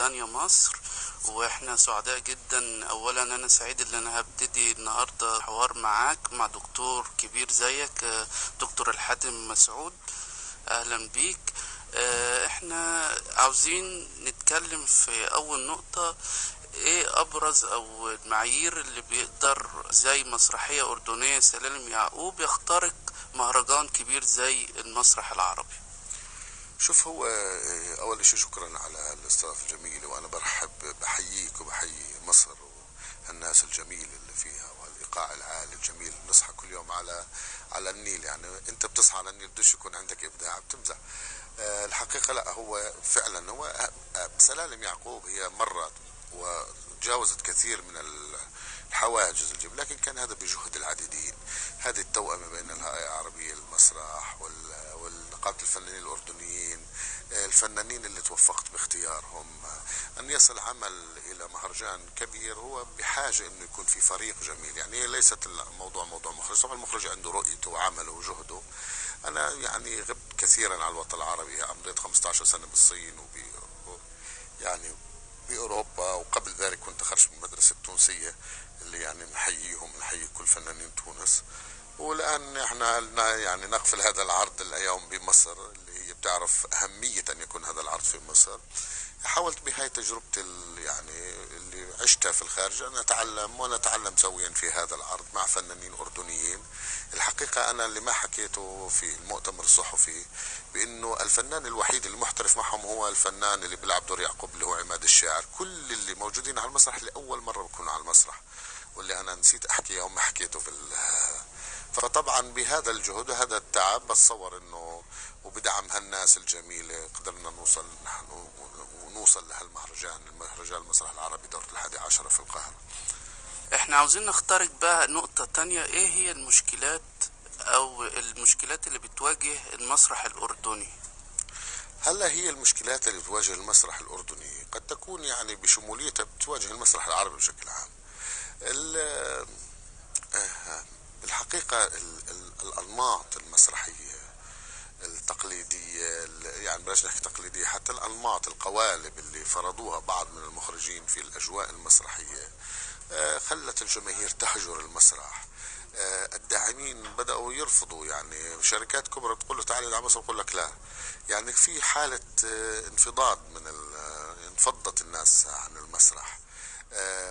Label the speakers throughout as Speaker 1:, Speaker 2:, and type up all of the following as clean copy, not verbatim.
Speaker 1: تانية مصر. واحنا سعداء جدا. اولا انا سعيد ان انا هبتدي النهاردة حوار معاك مع دكتور كبير زيك، دكتور الحاتم مسعود. اهلا بيك. احنا عاوزين نتكلم في اول نقطة، ايه ابرز او المعايير اللي بيقدر زي مسرحية اردنية سلالم يعقوب يخترق مهرجان كبير زي المسرح العربي؟
Speaker 2: شوف، هو اول شيء شكرا على الاستضافه الجميله، وانا بحييك وبحيي مصر والناس الجميله اللي فيها والايقاع العالي الجميل. نصحى كل يوم على النيل، يعني انت بتصحى على النيل بدش يكون عندك ابداع، بتمزح. الحقيقه لا، هو فعلا هو سلالم يعقوب هي مرت وتجاوزت كثير من الحواجز الجميلة، لكن كان هذا بجهد العديدين. هذه التوأمة بين الهيئة العربية للمسرح ونقابة الفنانين الأردنيين، الفنانين اللي توفقت باختيارهم. أن يصل عمل إلى مهرجان كبير هو بحاجة أنه يكون في فريق جميل، يعني ليست الموضوع موضوع مخرج، طبعا المخرج عنده رؤيته وعمله وجهده. أنا يعني غبت كثيرا على الوطن العربي، قضيت 15 سنة بالصين يعني بأوروبا، وقبل ذلك كنت خرجت من المدرسة التونسية اللي يعني نحيي كل فنانين تونس. والآن احنا يعني نقفل هذا العرض اليوم بمصر، اللي هي بتعرف أهمية أن يكون هذا العرض في مصر. حاولت بهاي تجربتي يعني اللي عشتها في الخارج أن أتعلم ونتعلم سويا في هذا العرض مع فنانين أردنيين. الحقيقة أنا اللي ما حكيته في المؤتمر الصحفي بأنه الفنان الوحيد المحترف معهم هو الفنان اللي بيلعب دور يعقوب اللي هو عماد الشاعر. كل اللي موجودين على المسرح لأول مرة بكونوا على المسرح، واللي أنا نسيت أحكيه وما حكيته فطبعا بهذا الجهد وهذا التعب بتصور أنه وبدعم هالناس الجميلة قدرنا نوصل لهالمهرجان، المهرجان المسرح العربي دورة 11 في القاهرة.
Speaker 1: احنا عاوزين نخترق بقى نقطة تانية، ايه هي المشكلات اللي بتواجه المسرح الأردني؟
Speaker 2: هلا هي المشكلات اللي بتواجه المسرح الأردني قد تكون يعني بشموليتها بتواجه المسرح العربي بشكل عام. بالحقيقة الأنماط المسرحية التقليدية، يعني بلاش نحكي تقليدية، حتى الأنماط القوالب اللي فرضوها بعض من المخرجين في الأجواء المسرحية خلت الجماهير تهجر المسرح. الداعمين بدأوا يرفضوا، يعني شركات كبرى تقول له تعالى على مصر، يقول لك لا. يعني في حالة انفضاض انفضت الناس عن المسرح.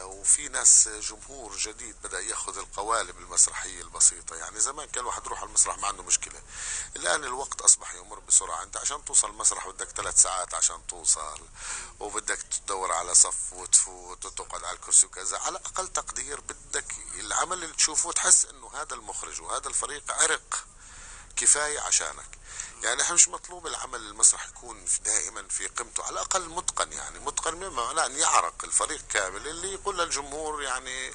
Speaker 2: وفي ناس جمهور جديد بدأ ياخذ القوالب المسرحية البسيطة. يعني زمان كان الواحد يروح على المسرح ما عنده مشكلة، الآن الوقت أصبح يمر بسرعة. أنت عشان توصل المسرح بدك 3 ساعات عشان توصل، وبدك تدور على صف وتفوت وتقعد على الكرسي وكذا. على أقل تقدير بدك العمل اللي تشوفه تحس إنه هذا المخرج وهذا الفريق عرق كفاية عشانك. يعني احنا مش مطلوب العمل المسرح يكون دائما في قيمته، على الاقل متقن، يعني متقن بما معناه ان يعرق الفريق كامل، اللي يقول للجمهور يعني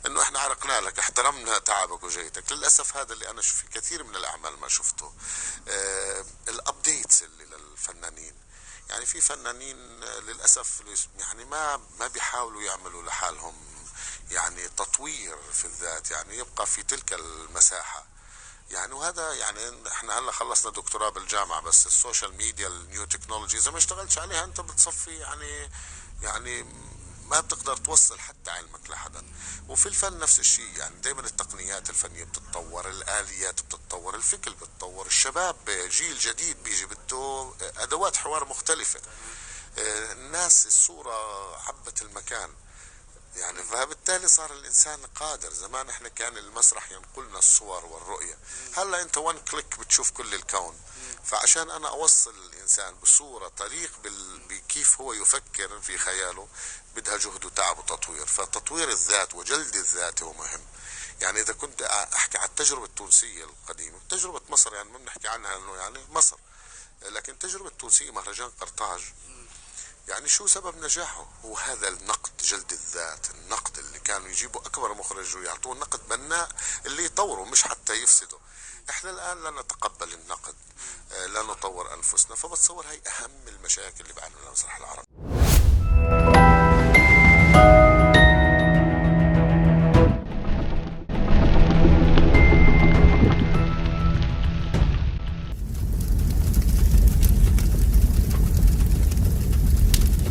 Speaker 2: انه احنا عرقنا لك، احترمنا تعبك وجيتك. للاسف هذا اللي انا في كثير من الاعمال ما شفته. الابديتس اللي للفنانين، يعني في فنانين للاسف يعني ما بيحاولوا يعملوا لحالهم يعني تطوير في الذات، يعني يبقى في تلك المساحة. يعني وهذا يعني احنا هلا خلصنا دكتوراه بالجامعه، بس السوشيال ميديا النيو تكنولوجي اذا ما اشتغلتش عليها انت بتصفي يعني ما بتقدر توصل حتى علمك لحدا. وفي الفن نفس الشيء، يعني دائما التقنيات الفنيه بتتطور، الاليات بتتطور، الفكر بتتطور، الشباب جيل جديد بيجي بده ادوات حوار مختلفه. الناس الصوره عبت المكان، يعني فبالتالي صار الانسان قادر. زمان احنا كان المسرح ينقلنا الصور والرؤية، هلا انت 1 كليك بتشوف كل الكون. فعشان انا اوصل الانسان بصورة تليق بكيف هو يفكر في خياله بدها جهد وتعب وتطوير. فتطوير الذات وجلد الذات هو مهم. يعني اذا كنت احكي على التجربة التونسية القديمة، تجربة مصر يعني ما بنحكي عنها انه يعني مصر، لكن التجربة التونسية مهرجان قرطاج، يعني شو سبب نجاحه؟ هو هذا النقد، جلد الذات، النقد اللي كانوا يجيبوا أكبر مخرج ويعطوه نقد بناء اللي يطوره مش حتى يفسده. احنا الآن لا نتقبل النقد، لا نطور أنفسنا. فبتصور هي أهم المشاكل اللي بعاني منها المسرح العربي.